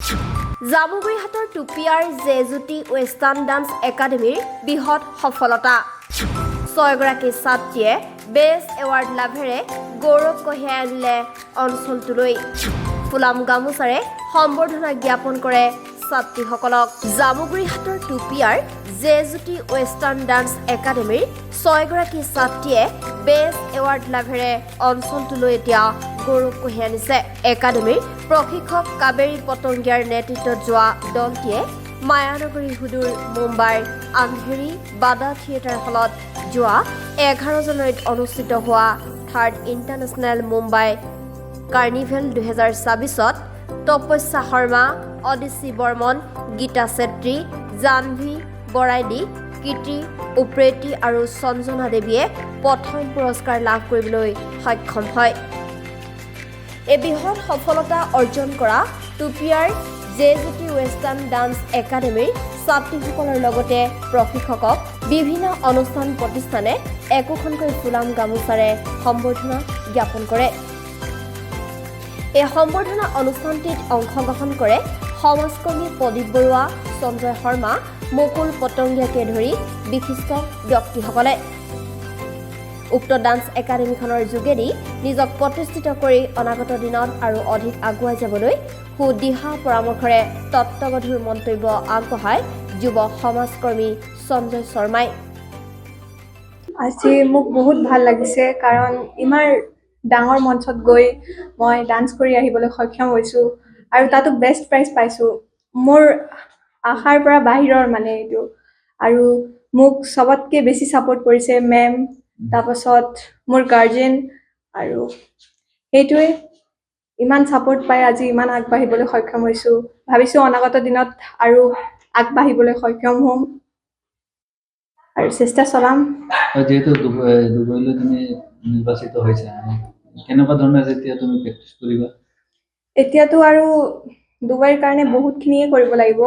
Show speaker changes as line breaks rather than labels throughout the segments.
জামুগুৰিহাটৰ টুপিয়াৰ জেজুতি western dance একাডেমীৰ বৃহৎ সফলতা। 6গৰাকী ছাত্ৰীয়ে বেষ্ট এৱাৰ্ড লাভেৰে গৌৰৱ কঢ়িয়াই আনিলে অঞ্চলটোলৈ। ফুলাম গামোচাৰে সম্বৰ্ধনা জ্ঞাপন কৰে ছাত্ৰীসকলক। জামুগুৰিহাটৰ টুপিয়াৰ জেজুতি ৱেষ্টাৰ্ণ ডান্স একাডেমীৰ 6গৰাকী ছাত্ৰীয়ে বেষ্ট এৱাৰ্ড লাভেৰে অঞ্চলটোলৈ এতিয়া গৌৰৱ কঢ়িয়াই আনিছে। একাডেমীৰ প্ৰশিক্ষক কাবেৰী পটংগিয়াৰ নেতৃত্বত যোৱা দলটিয়ে মায়ানগৰী হুদুৰ মুম্বাইৰ আন্ধেৰী বাদা থিয়েটাৰ হলত যোৱা 11 জানুৱাৰীত অনুষ্ঠিত হোৱা 3rd ইণ্টাৰনেশ্যনেল মুম্বাই কাৰ্নিভেল 2024ত তপস্যা শৰ্মা, অদিশী বৰ্মন, গীতা চেত্ৰী, জাহ্নৱী বৰাইলী, কীৰ্তি উপ্ৰেতি আৰু সঞ্জনা দেৱীয়ে প্ৰথম পুৰস্কাৰ লাভ কৰিবলৈ সক্ষম হয়। এই বৃহৎ সফলতা অৰ্জন কৰা টুপিয়াৰ জেজুতি ৱেষ্টাৰ্ণ ডান্স একাডেমীৰ ছাত্ৰীসকলৰ লগতে প্ৰশিক্ষকক বিভিন্ন অনুষ্ঠান প্ৰতিষ্ঠানে একোখনকৈ ফুলাম গামোচাৰে সম্বৰ্ধনা জ্ঞাপন কৰে। এই সম্বৰ্ধনা অনুষ্ঠানটিত অংশগ্ৰহণ কৰে সমাজকৰ্মী প্ৰদীপ বৰুৱা, সঞ্জয় শৰ্মা, মুকুল পটংগিয়াকে ধৰি বিশিষ্ট ব্যক্তিসকলে। উক্ত ডান্স একাডেমীখনৰ যোগেদি নিজক প্ৰতিষ্ঠিত কৰি অনাগত দিনত আৰু অধিক আগুৱাই যাবলৈ সুদিহা পৰামৰ্শৰে তত্ত্বগধুৰ মন্তব্য আগবঢ়ায় যুৱ সমাজকৰ্মী সঞ্জয় শৰ্মাই।
আজি মোক বহুত ভাল লাগিছে কাৰণ ইমান ডাঙৰ মঞ্চত গৈ মই ডান্স কৰি আহিবলৈ সক্ষম হৈছোঁ আৰু তাতো বেষ্ট প্ৰাইজ পাইছোঁ। মোৰ আশাৰ পৰা বাহিৰৰ মানে এইটো। আৰু মোক চবতকৈ বেছি ছাপোৰ্ট কৰিছে মেম, তাৰপাছত মোৰ গাৰ্জেন, আৰু সেইটোৱে ইমান ছাপোৰ্ট পাই আজি ইমান আগবাঢ়িবলৈ সক্ষম হৈছোঁ। ভাবিছোঁ অনাগত দিনত আৰু আগবাঢ়িবলৈ সক্ষম হ'ম আৰু চেষ্টা চলাম।
যেহেতু দুবাইলৈ তুমি নিৰ্বাচিত হৈছা, কেনেকুৱা ধৰণে যেতিয়া তুমি প্ৰেক্টিচ কৰিবা?
এতিয়াতো আৰু ডুবাইৰ কাৰণে বহুতখিনিয়ে কৰিব লাগিব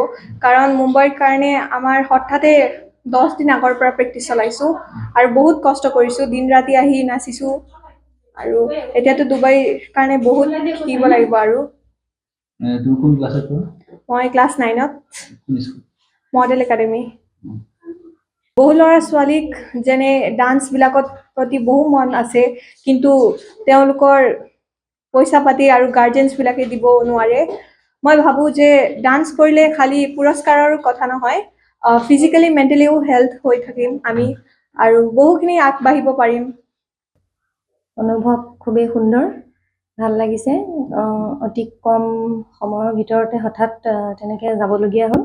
কাৰণ মুম্বাইৰ কাৰণে আমাৰ হঠাতে 10 দিন আগৰ পৰা প্ৰেক্টিচ চলাইছোঁ আৰু বহুত কষ্ট কৰিছোঁ, দিন ৰাতি আহি নাচিছোঁ। আৰু এতিয়াতো ডুবাইৰ কাৰণে বহুত শিকিব লাগিব। আৰু
তুমি কোন ক্লাছত পঢ়া?
মই ক্লাছ 9ত
কোন স্কুল?
Model academy. বহু ল'ৰা ছোৱালীক যেনে ডান্সবিলাকত প্ৰতি বহু মন আছে, কিন্তু তেওঁলোকৰ পইচা পাতি আৰু গাৰ্জেনছবিলাকে দিব নোৱাৰে। মই ভাবোঁ যে ডান্স কৰিলে খালি পুৰস্কাৰৰ কথা নহয়, ফিজিকেলি মেণ্টেলিও হেল্থ হৈ থাকিম আমি আৰু বহুখিনি আগবাঢ়িব পাৰিম।
অনুভৱ খুবেই সুন্দৰ, ভাল লাগিছে। অতি কম সময়ৰ ভিতৰতে হঠাৎ তেনেকৈ যাবলগীয়া হ'ল।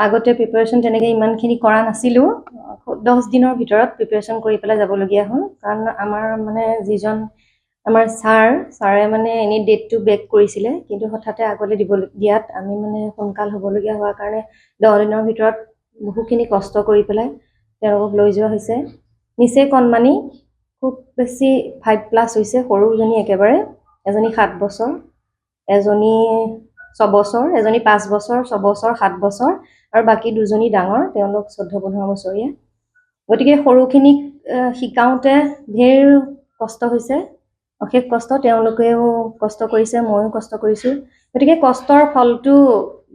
আগতে প্ৰিপাৰেশ্যন তেনেকৈ ইমানখিনি কৰা নাছিলোঁ। 10 দিনৰ ভিতৰত প্ৰিপাৰেশ্যন কৰি পেলাই যাবলগীয়া হ'ল কাৰণ আমাৰ মানে যিজন আমাৰ ছাৰে মানে এনেই ডেটটো বেক কৰিছিলে, কিন্তু হঠাতে আগলৈ দিয়াত আমি মানে সোনকাল হ'বলগীয়া হোৱাৰ কাৰণে 10 দিনৰ ভিতৰত বহুখিনি কষ্ট কৰি পেলাই তেওঁলোকক লৈ যোৱা হৈছে। নিচেই কণমানি, খুব বেছি 5+ হৈছে, সৰুজনী একেবাৰে, এজনী 7 বছৰ, এজনী 6 বছৰ, এজনী 5 বছৰ, 6 বছৰ, 7 বছৰ আৰু বাকী দুজনী ডাঙৰ, তেওঁলোক 14-15 বছৰীয়া। গতিকে সৰুখিনিক শিকাওঁতে ঢেৰ কষ্ট হৈছে, অশেষ কষ্ট। তেওঁলোকেও কষ্ট কৰিছে, ময়ো কষ্ট কৰিছোঁ। গতিকে কষ্টৰ ফলটো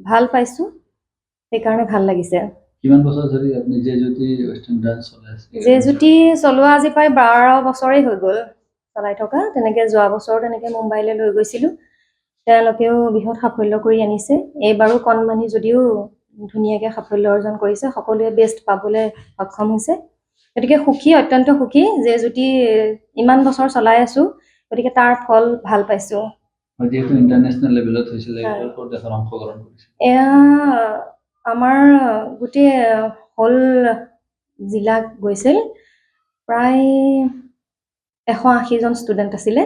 ভাল পাইছোঁ, সেইকাৰণে ভাল লাগিছে।
কিমান বছৰ ধৰি আপুনি জেজুতি ৱেষ্টাৰ্ণ ডান্স চলাই আছে?
জেজুতি চলোৱা আজি প্ৰায় 12 বছৰেই হৈ গ'ল চলাই থকা। তেনেকৈ যোৱা বছৰ তেনেকৈ মুম্বাইলৈ লৈ গৈছিলোঁ, তেওঁলোকেও বৃহৎ সাফল্য কৰি আনিছে। এইবাৰো কণমানি যদিও ধুনীয়াকৈ সাফল্য অৰ্জন কৰিছে, সকলোৱে বেষ্ট পাবলৈ সক্ষম হৈছে। গতিকে সুখী, অত্যন্ত সুখী। জেজুতি ইমান বছৰ চলাই আছোঁ, গতিকে তাৰ ফল ভাল পাইছোঁ।
যিহেতু ইণ্টাৰনেশ্যনেল লেভেলত হৈছিলে, ক'ত দেশত অংশগ্ৰহণ কৰিছে?
এয়া আমাৰ গোটেই হ'ল জিলা গৈছিল, প্ৰায় 180জন ষ্টুডেণ্ট আছিলে।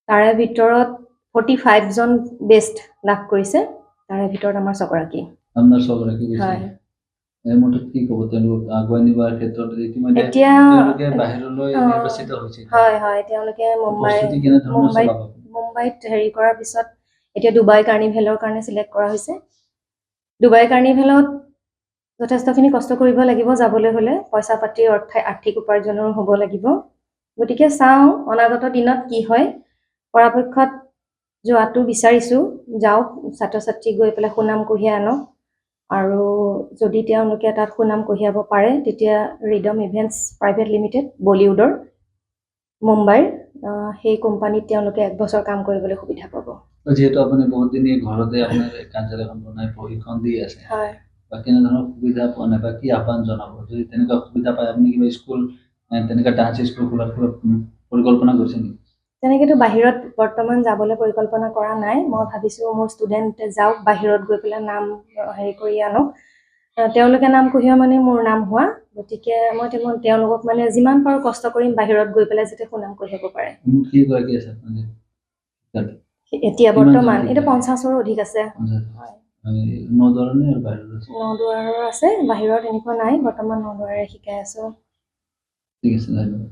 তাৰে ভিতৰত 45জন বেষ্ট লাভ কৰিছে, তাৰে ভিতৰত আমাৰ 6গৰাকী।
আপোনাৰ 6গৰাকী গৈছে?
হয়।
এই মুহূৰ্তত কি ক'ব তেওঁলোক আগুৱাই নিবৰ ক্ষেত্ৰত? ইতিমধ্যে
এতিয়া
তেওঁলোকে বাহিৰলৈ নিৰ্বাচিত হৈছে।
হয়, তেওঁলোকে
প্ৰস্তুতি কেনেধৰণৰ চলাব?
মুম্বাইত হেৰি কৰাৰ পিছত এতিয়া ডুবাই কাৰ্নিভেলৰ কাৰণে চিলেক্ট কৰা হৈছে। ডুবাই কাৰ্নিভেলত যথেষ্টখিনি কষ্ট কৰিব লাগিব যাবলৈ হ'লে, পইচা পাতিৰ আৰ্থিক উপাৰ্জনৰ হ'ব লাগিব। গতিকে চাওঁ অনাগত দিনত কি হয়। পৰাপক্ষত যোৱাটো বিচাৰিছোঁ, যাওক ছাত্ৰ ছাত্ৰী গৈ পেলাই সুনাম কঢ়িয়াই আনক। আৰু যদি তেওঁলোকে তাত সুনাম কঢ়িয়াব পাৰে তেতিয়া ৰিডম ইভেণ্টছ প্ৰাইভেট লিমিটেড বলিউডৰ মুম্বাইৰ সেই কোম্পানীত তেওঁলোকে 1 বছৰ কাম কৰিবলৈ সুবিধা পাব।
যিহেতু আপুনি বহুত দিন ঘৰতে আপোনাৰ কাৰ্যালয়খন বনাই প্ৰশিক্ষণ দি আছে,
হয়,
বা কেনেধৰণৰ সুবিধা পোৱা নাই বা কি আহ্বান জনাব? যদি তেনেকুৱা সুবিধা পায় আপুনি কিবা স্কুল তেনেকুৱা ডান্স স্কুল খোলাৰ কিবা পৰিকল্পনা কৰিছে নেকি?
তেনেকৈতো বাহিৰত বৰ্তমান যাবলৈ পৰিকল্পনা কৰা নাই। মই ভাবিছোঁ মোৰ ষ্টুডেণ্ট যাওক, বাহিৰত গৈ পেলাই নাম হেৰি কৰি আনক। তেওঁলোকে নাম কঢ়িওৱা মানে মোৰ নাম হোৱা, গতিকে মই তেওঁলোকক মানে যিমান পাৰোঁ কষ্ট কৰিম বাহিৰত গৈ পেলাই যাতে সুনাম কঢ়িয়াব পাৰে।
কেইগৰাকী আছে আপোনাৰ?
এতিয়া
কিমান
বৰ্তমান
জন
এতিয়া
শিক্ষাৰ্থী?
50ৰো অধিক আছে।
50?
হয়,
নদুৱাৰৰ নে আৰু বাহিৰত আছে?
নদুৱাৰৰ আছে, বাহিৰত এনেকুৱা নাই। বৰ্তমান নদুৱাৰে শিকাই আছোঁ।
ঠিক আছে, ধন্যবাদ।